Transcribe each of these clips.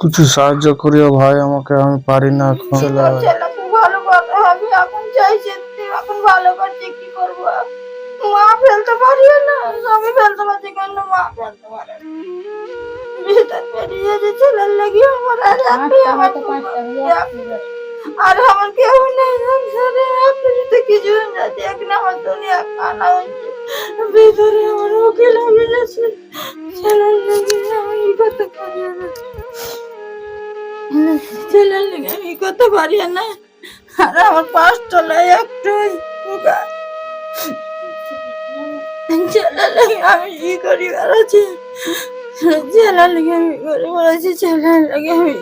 কিছু সাহায্য করিও ভাই আমাকে, আমি পারি না এখন। চলে আয়। ছেলে খুব ভালো কথা, আমি এখন চাইছি এখন ভালো করছি, কি করবো? মা ফেলতে পারিও না, আমি ফেলতে পারছি কিন্তু মা ফেলতে পারে না। ভিতর বেরিয়ে যে ছেলের লেগে আমার আর আপনি আমার আর আমার কেউ নেই সংসারে, আপনি যদি কিছু না দেখলে আমার দুনিয়া কানা হয়েছে। ভিতরে আমার উকিল হয়ে গেছে, ছেলের লেগে আমি করতে পারি না, ছেলের লেগে আমি করতে পারি না। আর আমার পাঁচ তলায় একটু পোকা, ছেলের লেগে আমি ই করি বেড়াচ্ছি, ছেলের লেগে আমি করে বেড়াচ্ছি, ছেলের লেগে আমি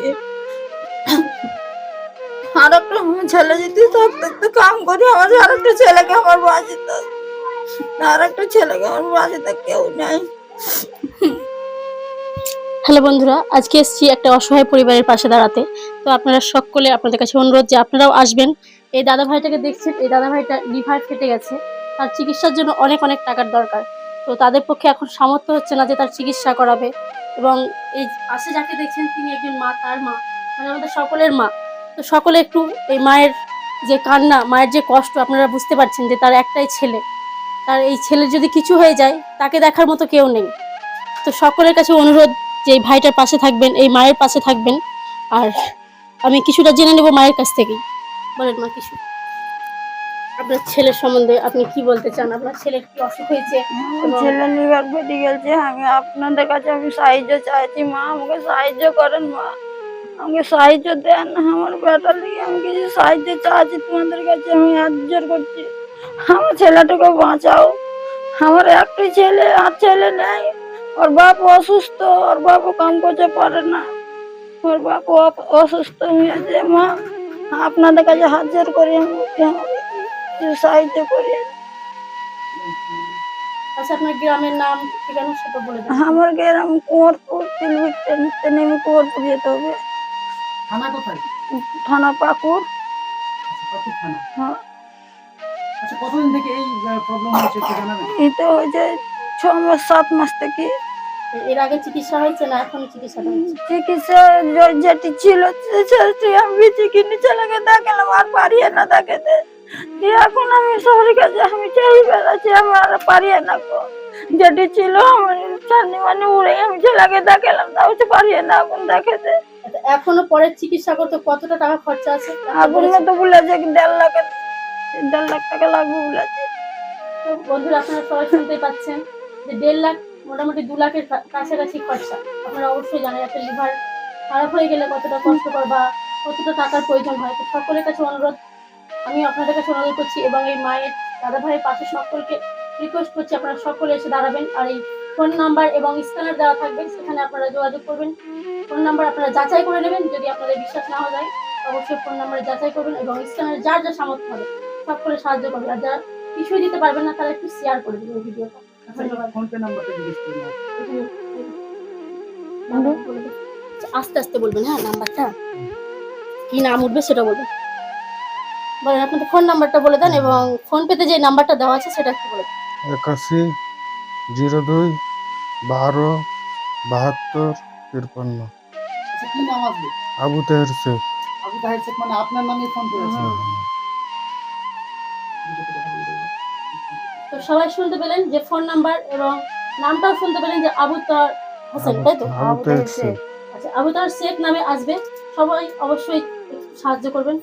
আর একটা ছেলে যদি থাকতো একটু কাম করি, আমার আর একটা ছেলেকে আমার বাঁচিত, আর একটা ছেলেকে আমার বাঁচিত কেউ নাই। হ্যালো বন্ধুরা, আজকে এসেছি একটা অসহায় পরিবারের পাশে দাঁড়াতে। তো আপনারা সকলে, আপনাদের কাছে অনুরোধ যে আপনারাও আসবেন। এই দাদা ভাইটাকে দেখছেন, এই দাদা ভাইটা লিভার ফেটে গেছে, তার চিকিৎসার জন্য অনেক অনেক টাকার দরকার। তো তাদের পক্ষে এখন সামর্থ্য হচ্ছে না যে তার চিকিৎসা করাবে। এবং এই পাশে যাকে দেখছেন তিনি একজন মা, তার মা, মানে আমাদের সকলের মা। তো সকলে একটু এই মায়ের যে কান্না, মায়ের যে কষ্ট আপনারা বুঝতে পারছেন, যে তার একটাই ছেলে, তার এই ছেলের যদি কিছু হয়ে যায় তাকে দেখার মতো কেউ নেই। তো সকলের কাছে অনুরোধ যে এই ভাইটার পাশে থাকবেন, এই মায়ের পাশে থাকবেন। আর আমি কিছুটা জেনে নেব মায়ের কাছ থেকেই। বলেন মা, কিছু আপনার ছেলের সম্বন্ধে আপনি কি বলতে চান? আপনার ছেলের কি অসুখ হয়েছে? ছেলে লিভার ফেটে গেছে, আমি আপনাদের কাছে আমি সাহায্য চাইছি, মা আমাকে সাহায্য করেন, মা আমাকে সাহায্য দেন, আমার বেটার লিগে আমি কিছু সাহায্য চাইছি তোমাদের কাছে, আমি হাত জোর করছি, আমার ছেলেটাকে বাঁচাও। আমার একটাই ছেলে, আর ছেলে নেই, ওর বাপ অসুস্থ, ওর বাপও কাম করতে পারে না, ওর বাপ অসুস্থ হয়েছে, মা আপনাদের কাছে হাত জোর করে আমাকে কিছু সাহায্য করে। আচ্ছা, আপনার গ্রামের নাম ঠিকানা সেটা বলে দেন। আমার গ্রাম কুমারপুর, নেমে কুমারপুর যেতে হবে। থানা কোথায়? থানা পাকুর। পাকুড় থানা। হ্যাঁ, আচ্ছা, কতদিন থেকে এই প্রবলেম হচ্ছে একটু জানাবেন? এই তো হয়েছে 6 মাস 7 মাস থেকে। এর আগে চিকিৎসা হয়েছে না এখন চিকিৎসাটা হচ্ছে? চিকিৎসা যেটি ছিল সেটি আমি চিকিৎসা ছেলেকে দেখালাম, আর পারিয়ে না দেখাতে। এখন আমি শহরের কাছে আমি চাই বেড়াচ্ছি, আমি আর পারিয়ে না গো। যেটি ছিল আমার চাঁদনি মানে উড়ে আমি ছেলেকে দেখালাম, তাও তো পারিয়ে না এখন দেখাতে। আচ্ছা, এখনো পরে চিকিৎসা করতে কতটা টাকা খরচা আছে? আগুন তো বলেছে 1.5 লাখ টাকা লাগবে বলেছে। তো বন্ধুরা, আপনারা সবাই শুনতেই পাচ্ছেন যে 1.5 লাখ, মোটামুটি 2 লাখের কাছাকাছি খরচা। আপনারা অবশ্যই জানেন একটা লিভার খারাপ হয়ে গেলে কতটা কষ্টকর বা কতটা টাকার প্রয়োজন হয়। তো সকলের কাছে অনুরোধ, আমি আপনাদের কাছে অনুরোধ করছি এবং এই মায়ের দাদা ভাইয়ের পাশে সকলকে রিকোয়েস্ট করছি আপনারা সকলে এসে দাঁড়াবেন। আর এই ফোন নাম্বার এবং স্ক্যানার দেওয়া থাকবে, সেখানে আপনারা যোগাযোগ করবেন। ফোন নাম্বার আপনারা যাচাই করে নেবেন, যদি আপনাদের বিশ্বাস না হয় অবশ্যই ফোন নাম্বারে যাচাই করবেন এবং স্ক্যানারে যার যা সামর্থ্য হবে সকলে সাহায্য করবে। আর যারা কিছুই দিতে পারবেন না তারা একটু শেয়ার করে দেবেন ভিডিওটা। ধন্যবাদ। ফোন পে নাম্বারটা জিজ্ঞেস করুন। আস্তে আস্তে বলবেন, হ্যাঁ নাম্বারটা কি নাম উঠবে সেটা বলবেন। বলেন আপনাদের ফোন নাম্বারটা বলে দেন এবং ফোন পেতে যে নাম্বারটা দেওয়া আছে সেটা একটু বলে দেন। 81 02 12 72 53। আচ্ছা, কি নাম আসবে? আবু তাহের শেখ। আবু তাহের শেখ, মানে আপনার নামে ফোন করেছেন? তো সবাই শুনতে পেলেন যে ফোন নাম্বার এবং নামটাও শুনতে পেলেন যে আবু তাহের হোসেন, তাই তো? আবু তাহের শেখ। আচ্ছা, আবু তাহের শেখ নামে আসবে। সবাই অবশ্যই একটু সাহায্য করবেন।